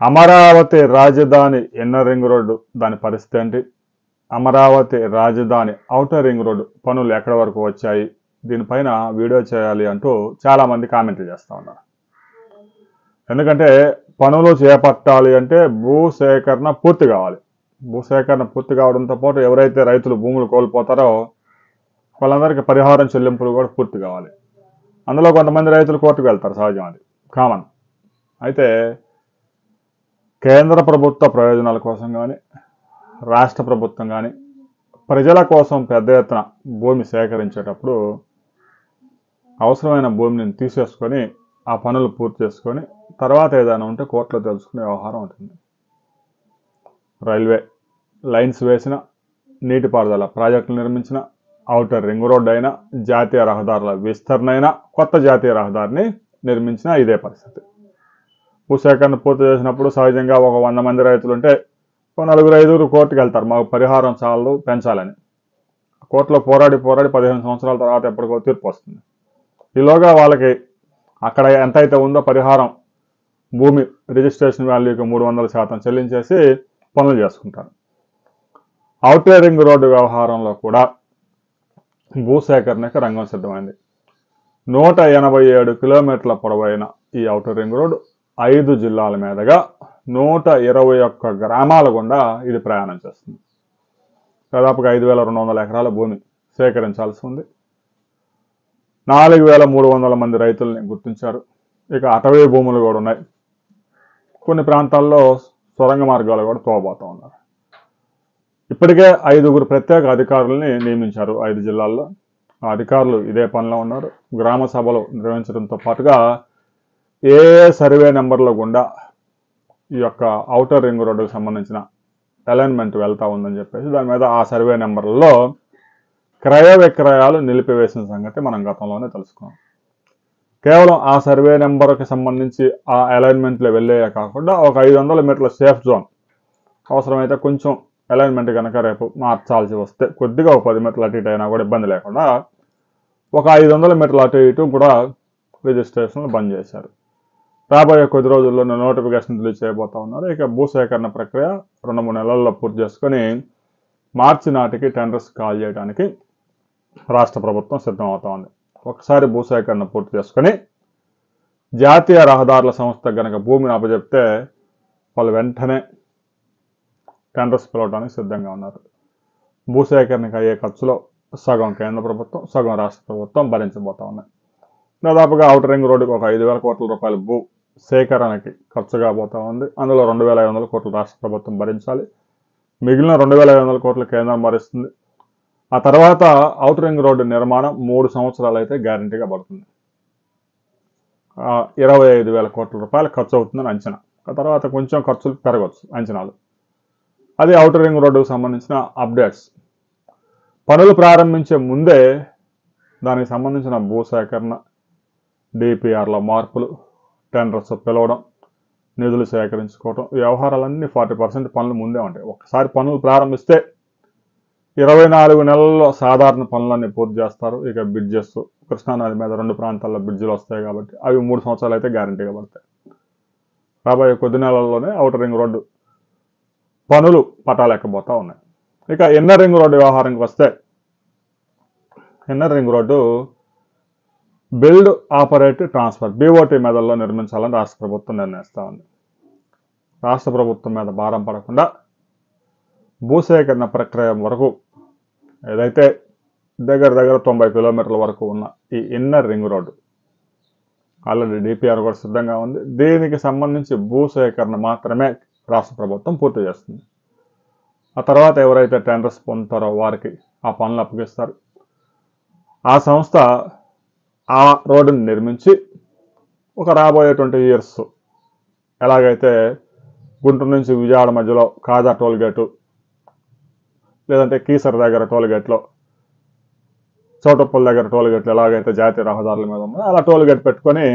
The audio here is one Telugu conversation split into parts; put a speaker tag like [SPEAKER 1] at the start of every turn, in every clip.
[SPEAKER 1] అమరావతి రాజధాని ఇన్నర్ రింగ్ రోడ్డు దాని పరిస్థితి ఏంటి? అమరావతి రాజధాని ఔటర్ రింగ్ రోడ్డు పనులు ఎక్కడి వరకు వచ్చాయి? దీనిపైన వీడియో చేయాలి అంటూ చాలామంది కామెంట్లు చేస్తూ ఉన్నారు. ఎందుకంటే పనులు చేపట్టాలి అంటే భూసేకరణ పూర్తి కావాలి. భూసేకరణ పూర్తి కావడంతో పాటు ఎవరైతే రైతులు భూములు కోల్పోతారో వాళ్ళందరికీ పరిహారం చెల్లింపులు కూడా పూర్తి కావాలి. అందులో కొంతమంది రైతులు కోర్టుకు వెళ్తారు, సహజం, అది కామన్. అయితే కేంద్ర ప్రభుత్వ ప్రయోజనాల కోసం కానీ రాష్ట్ర ప్రభుత్వం కానీ ప్రజల కోసం పెద్ద ఎత్తున భూమి సేకరించేటప్పుడు అవసరమైన భూమిని తీసేసుకొని ఆ పనులు పూర్తి చేసుకొని తర్వాత ఏదైనా ఉంటే కోర్టులో తెలుసుకునే వ్యవహారం ఉంటుంది. రైల్వే లైన్స్ వేసిన, నీటిపారుదల ప్రాజెక్టులు నిర్మించిన, ఔటర్ రింగ్ రోడ్డు అయినా, జాతీయ రహదారుల విస్తరణ అయినా, కొత్త జాతీయ రహదారిని నిర్మించినా ఇదే పరిస్థితి. భూసేకరణ పూర్తి చేసినప్పుడు సహజంగా ఒక 100 మంది రైతులు ఉంటే 4-5 కోర్టుకు వెళ్తారు, మాకు పరిహారం చాలు పెంచాలని. కోర్టులో పోరాడి 15 సంవత్సరాల తర్వాత ఎప్పటికో తీర్పు వస్తుంది. ఈలోగా వాళ్ళకి అక్కడ ఎంతైతే ఉందో పరిహారం భూమి రిజిస్ట్రేషన్ వాల్యూకి 300% చెల్లించేసి పనులు చేసుకుంటారు. ఔటర్ రింగ్ రోడ్డు వ్యవహారంలో కూడా భూసేకరణకి రంగం సిద్ధమైంది. 187 కిలోమీటర్ల పొడవైన ఈ ఔటర్ రింగ్ రోడ్డు 5 జిల్లాల మీదుగా 121 గ్రామాల గుండా ఇది ప్రయాణం చేస్తుంది. దాదాపుగా 5,200 ఎకరాల భూమి సేకరించాల్సి ఉంది. 4,300 మంది రైతుల్ని గుర్తించారు. ఇక అటవీ భూములు కూడా ఉన్నాయి. కొన్ని ప్రాంతాల్లో సొరంగ మార్గాలు కూడా తోబోతూ ఉన్నారు. ఇప్పటికే 5 ప్రత్యేక అధికారుల్ని నియమించారు 5 జిల్లాల్లో. ఆ అధికారులు ఇదే పనిలో ఉన్నారు. గ్రామ సభలు నిర్వహించడంతో పాటుగా ఏ సర్వే నెంబర్ల గుండా ఈ యొక్క ఔటర్ రింగ్ రోడ్డుకు సంబంధించిన అలైన్మెంట్ వెళ్తా ఉందని చెప్పేసి దాని మీద ఆ సర్వే నెంబర్లలో క్రయ విక్రయాలు నిలిపివేసిన సంగతి మనం గతంలోనే తెలుసుకున్నాం. కేవలం ఆ సర్వే నెంబర్కి సంబంధించి ఆ అలైన్మెంట్లో వెళ్ళే కాకుండా ఒక 500 మీటర్ల సేఫ్ జోన్, అవసరమైతే కొంచెం అలైన్మెంట్ కనుక రేపు మార్చాల్సి వస్తే కొద్దిగా ఒక 10 మీటర్లు అటు ఇటు అయినా కూడా ఇబ్బంది లేకుండా ఒక 500 మీటర్లు అటు ఇటు కూడా రిజిస్ట్రేషన్లు బంద్ చేశారు. రాబోయే కొద్ది రోజుల్లో నోటిఫికేషన్ రిలీజ్ చేయబోతా ఉన్నారు. ఇక భూసేకరణ ప్రక్రియ 2-3 నెలల్లో పూర్తి చేసుకొని మార్చి నాటికి టెండర్స్ కాల్ చేయడానికి రాష్ట్ర ప్రభుత్వం సిద్ధమవుతా ఉంది. ఒకసారి భూసేకరణ పూర్తి చేసుకొని జాతీయ రహదారుల సంస్థ కనుక భూమిని అప్పచెప్తే వాళ్ళు వెంటనే టెండర్స్ పిలవడానికి సిద్ధంగా ఉన్నారు. భూసేకరణకు అయ్యే ఖర్చులో సగం కేంద్ర ప్రభుత్వం, సగం రాష్ట్ర ప్రభుత్వం భరించబోతా ఉన్నాయి. దాదాపుగా ఔటర్ రింగ్ రోడ్డుకి ఒక 5,000 కోట్ల రూపాయలు భూ సేకరణకి ఖర్చుగా పోతా ఉంది. అందులో 2,500 కోట్లు రాష్ట్ర ప్రభుత్వం భరించాలి. మిగిలిన 2,500 కోట్లు కేంద్రం భరిస్తుంది. ఆ తర్వాత ఔటర్ రింగ్ రోడ్డు నిర్మాణం 3 సంవత్సరాలు అయితే గ్యారంటీగా పడుతుంది. 25,000 కోట్ల రూపాయలు ఖర్చు అవుతుందని అంచనా. ఆ తర్వాత కొంచెం ఖర్చులు పెరగవచ్చు అంచనాలు. అది ఔటర్ రింగ్ రోడ్డుకు సంబంధించిన అప్డేట్స్. పనులు ప్రారంభించే ముందే దానికి సంబంధించిన భూసేకరణ, డిపిఆర్ల మార్పులు, టెండర్స్ పిలవడం, నిధులు సేకరించుకోవడం, ఈ వ్యవహారాలన్నీ 40% పనులు ముందే ఉంటాయి. ఒకసారి పనులు ప్రారంభిస్తే 24 నెలల్లో సాధారణ పనులన్నీ పూర్తి చేస్తారు. ఇక బ్రిడ్జెస్, కృష్ణానది మీద 2 ప్రాంతాల్లో బ్రిడ్జిలు వస్తాయి కాబట్టి అవి 3 సంవత్సరాలు అయితే గ్యారంటీగా పడతాయి. రాబోయే కొద్ది నెలల్లోనే ఔటర్ రింగ్ రోడ్డు పనులు పటాలెక్కబోతా ఉన్నాయి. ఇక ఇన్నర్ రింగ్ రోడ్డు వ్యవహారానికి వస్తే inner ring road build operate transfer BOT మెథడ్లో నిర్మించాలని రాష్ట్ర ప్రభుత్వం నిర్ణయిస్తూ ఉంది. రాష్ట్ర ప్రభుత్వం మీద భారం పడకుండా భూసేకరణ ప్రక్రియ వరకు ఏదైతే దగ్గర 90 కిలోమీటర్ల వరకు ఉన్న ఈ inner ring road already DPR కూడా సిద్ధంగా ఉంది. దీనికి సంబంధించి భూసేకరణ మాత్రమే రాష్ట్ర ప్రభుత్వం పూర్తి చేస్తుంది. ఆ తర్వాత ఎవరైతే టెండర్స్ పొందుతారో వారికి ఆ పనులు అప్పగిస్తారు. ఆ సంస్థ ఆ రోడ్డుని నిర్మించి ఒక రాబోయే 20 years ఎలాగైతే గుంటూరు నుంచి విజయవాడ మధ్యలో కాజా టోల్గేటు, లేదంటే కీసర దగ్గర టోల్గేట్లో, చౌటప్పల్ దగ్గర టోల్గేట్లు ఎలాగైతే జాతీయ రహదారుల మీద ఉందో అలా టోల్గేట్ పెట్టుకొని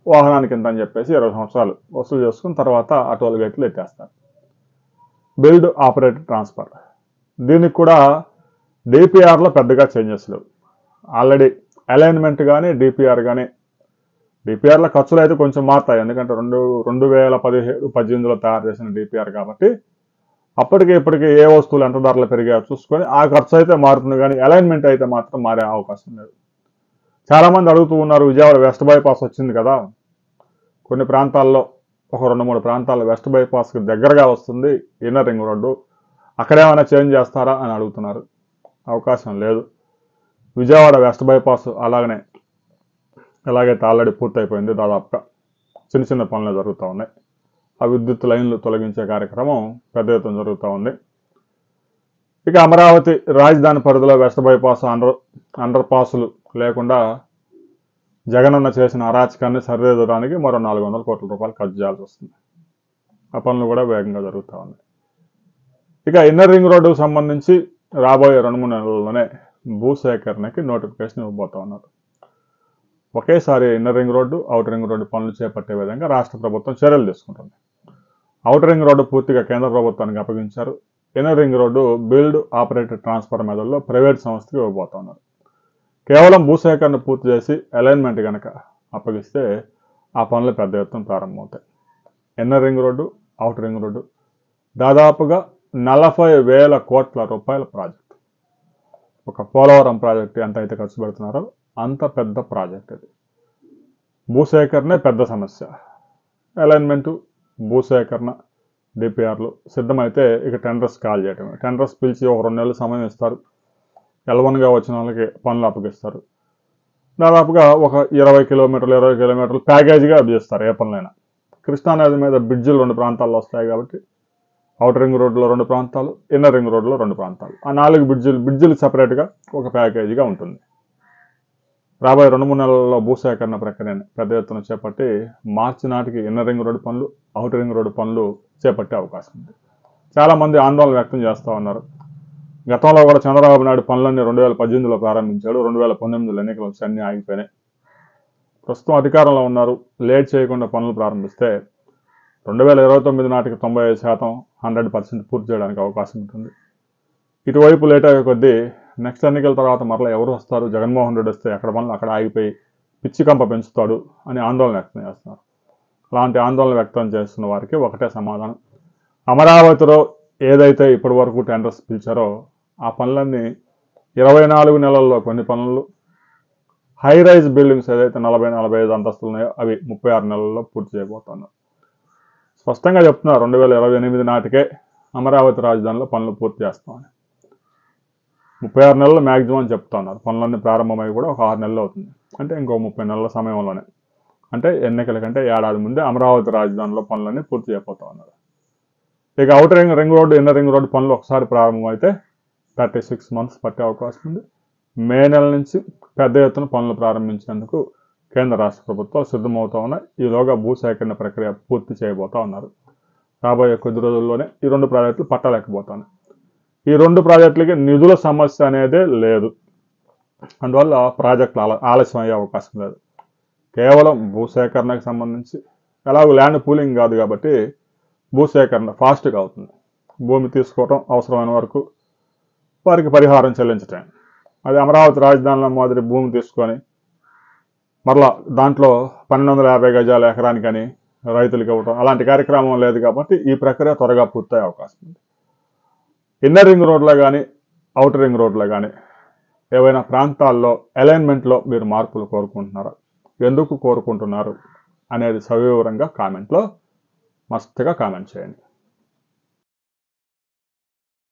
[SPEAKER 1] వాహనానికి ఇంత అని చెప్పేసి 20 సంవత్సరాలు వసూలు చేసుకుని తర్వాత ఆ టోల్గేట్లు ఎత్తేస్తారు. బిల్డ్ ఆపరేట్ ట్రాన్స్ఫర్, దీనికి కూడా డిపిఆర్లో పెద్దగా చేంజెస్ లేవు. ఆల్రెడీ అలైన్మెంట్ కానీ డిపిఆర్ కానీ డిపిఆర్ల ఖర్చులు అయితే కొంచెం మారుతాయి, ఎందుకంటే 2017-18లో తయారు చేసిన డిపిఆర్ కాబట్టి అప్పటికి ఇప్పటికి ఏ వస్తువులు ఎంత ధరలు పెరిగాయో చూసుకొని ఆ ఖర్చు అయితే మారుతుంది, కానీ అలైన్మెంట్ అయితే మాత్రం మారే అవకాశం లేదు. చాలామంది అడుగుతూ ఉన్నారు, విజయవాడ వెస్ట్ బైపాస్ వచ్చింది కదా, కొన్ని ప్రాంతాల్లో ఒక 2-3 ప్రాంతాల్లో వెస్ట్ బైపాస్కి దగ్గరగా వస్తుంది ఇన్నర్ రింగ్ రోడ్డు, అక్కడేమైనా చేంజ్ చేస్తారా అని అడుగుతున్నారు. అవకాశం లేదు. విజయవాడ వెస్ట్ బైపాస్ ఎలాగైతే ఆల్రెడీ పూర్తయిపోయింది, దాదాపుగా చిన్న చిన్న పనులు జరుగుతూ ఉన్నాయి. ఆ విద్యుత్ లైన్లు తొలగించే కార్యక్రమం పెద్ద ఎత్తున జరుగుతూ ఉంది. ఇక అమరావతి రాజధాని పరిధిలో వెస్ట్ బైపాస్ అండర్ పాసులు లేకుండా జగనన్న చేసిన అరాచకాన్ని సరిదిద్దడానికి మరో 400 కోట్ల రూపాయలు ఖర్చు చేయాల్సి వస్తుంది. ఆ పనులు కూడా వేగంగా జరుగుతూ ఉన్నాయి. ఇక ఇన్నర్ రింగ్ రోడ్డుకు సంబంధించి రాబోయే 2-3 నెలల్లోనే భూసేకరణకి నోటిఫికేషన్ ఇవ్వబోతా ఉన్నారు. ఒకేసారి inner ring road, outer ring road పనులు చేపట్టే విధంగా రాష్ట్ర ప్రభుత్వం చర్యలు తీసుకుంటుంది. అవుటర్ రింగ్ రోడ్డు పూర్తిగా కేంద్ర ప్రభుత్వానికి అప్పగించారు. Inner ring road build operated transfer మెథడ్లో ప్రైవేట్ సంస్థకి ఇవ్వబోతా ఉన్నారు. కేవలం భూసేకరణ పూర్తి చేసి అలైన్మెంట్ కనుక అప్పగిస్తే ఆ పనులు పెద్ద ఎత్తున ప్రారంభమవుతాయి. Inner ring road, outer ring road దాదాపుగా 40,000 కోట్ల రూపాయల ప్రాజెక్టు. ఒక పోలవరం ప్రాజెక్టు ఎంత అయితే ఖర్చు పెడుతున్నారో అంత పెద్ద ప్రాజెక్ట్ అది. భూసేకరణే పెద్ద సమస్య. అలైన్మెంటు, భూసేకరణ, డిపిఆర్లు సిద్ధమైతే ఇక టెండర్స్ కాల్ చేయటం. టెండర్స్ పిలిచి ఒక 2 నెలలు సమయం ఇస్తారు. L1గా వచ్చిన వాళ్ళకి పనులు అప్పగిస్తారు. దాదాపుగా ఒక 20 కిలోమీటర్లు ప్యాకేజీగా అప్పగిస్తారు ఏ పనులైనా. కృష్ణానది మీద బ్రిడ్జిలు 2 ప్రాంతాల్లో వస్తాయి కాబట్టి అవుటర్ రింగ్ రోడ్లో 2 ప్రాంతాలు, ఇన్నర్ రింగ్ రోడ్లో 2 ప్రాంతాలు, ఆ 4 బ్రిడ్జిలు సపరేట్గా ఒక ప్యాకేజీగా ఉంటుంది. రాబోయే 2-3 నెలల్లో భూసేకరణ ప్రక్రియను పెద్ద ఎత్తున చేపట్టి మార్చి నాటికి ఇన్నర్ రింగ్ రోడ్డు పనులు, అవుటర్ రింగ్ రోడ్డు పనులు చేపట్టే అవకాశం ఉంది. చాలామంది ఆందోళన వ్యక్తం చేస్తూ ఉన్నారు. గతంలో కూడా చంద్రబాబు నాయుడు పనులన్నీ 2018లో ప్రారంభించాడు. 2019లో ఎన్నికలు వచ్చి అన్నీ ఆగిపోయినాయి. ప్రస్తుతం అధికారంలో ఉన్నారు. లేట్ చేయకుండా పనులు ప్రారంభిస్తే 2029 నాటికి 95%, 100% పూర్తి చేయడానికి అవకాశం ఉంటుంది. ఇటువైపు లేట్ అయ్యే కొద్దీ నెక్స్ట్ ఎన్నికల తర్వాత మరలా ఎవరు వస్తారు, జగన్మోహన్ రెడ్డి వస్తే ఎక్కడ పనులు అక్కడ ఆగిపోయి పిచ్చి కంప పెంచుతాడు అని ఆందోళన వ్యక్తం చేస్తున్నారు. అలాంటి ఆందోళన వ్యక్తం చేస్తున్న వారికి ఒకటే సమాధానం, అమరావతిలో ఏదైతే ఇప్పటి వరకు టెండర్స్ పిలిచారో ఆ పనులన్నీ 24 నెలల్లో కొన్ని పనులు, హై రైజ్ బిల్డింగ్స్ ఏదైతే 40-45 అంతస్తులు ఉన్నాయో అవి 36 నెలల్లో పూర్తి చేయబోతున్నారు. స్పష్టంగా చెప్తున్నారు 2028 నాటికే అమరావతి రాజధానిలో పనులు పూర్తి చేస్తామని. 36 నెలలు మ్యాక్సిమం చెప్తున్నారు. పనులన్నీ ప్రారంభమై కూడా ఒక 6 నెలలు అవుతుంది. అంటే ఇంకో 30 నెలల సమయంలోనే, అంటే ఎన్నికల కంటే ఏడాది ముందే అమరావతి రాజధానిలో పనులన్నీ పూర్తి చేయబోతా ఉన్నారు. ఇక outer ring road, inner ring road పనులు ఒకసారి ప్రారంభమైతే 36 months పట్టే అవకాశం ఉంది. మే నెల నుంచి పెద్ద ఎత్తున పనులు ప్రారంభించేందుకు కేంద్ర రాష్ట్ర ప్రభుత్వాలు సిద్ధమవుతా ఉన్నాయి. ఈలోగా భూసేకరణ ప్రక్రియ పూర్తి చేయబోతా ఉన్నారు. రాబోయే కొద్ది రోజుల్లోనే ఈ 2 ప్రాజెక్టులు పట్టలేకపోతాను. ఈ 2 ప్రాజెక్టులకి నిధుల సమస్య అనేదే లేదు. అందువల్ల ప్రాజెక్టులు ఆలస్యం అయ్యే అవకాశం లేదు. కేవలం భూసేకరణకు సంబంధించి ఎలాగో ల్యాండ్ పూలింగ్ కాదు కాబట్టి భూసేకరణ ఫాస్ట్గా అవుతుంది. భూమి తీసుకోవటం, అవసరమైన వరకు వారికి పరిహారం చెల్లించటం. అది అమరావతి రాజధానిలో మాదిరి భూమి తీసుకొని మరలా దాంట్లో 1250 గజాల ఎకరానికని రైతులకు ఇవ్వటం అలాంటి కార్యక్రమం లేదు కాబట్టి ఈ ప్రక్రియ త్వరగా పూర్తయ్యే అవకాశం ఉంది. ఇన్నర్ రింగ్ రోడ్లో కానీ, అవుటర్ రింగ్ రోడ్లో కానీ ఏవైనా ప్రాంతాల్లో అలైన్మెంట్లో మీరు మార్పులు కోరుకుంటున్నారా, ఎందుకు కోరుకుంటున్నారు అనేది సవివరంగా కామెంట్లో మస్తుగా కామెంట్ చేయండి.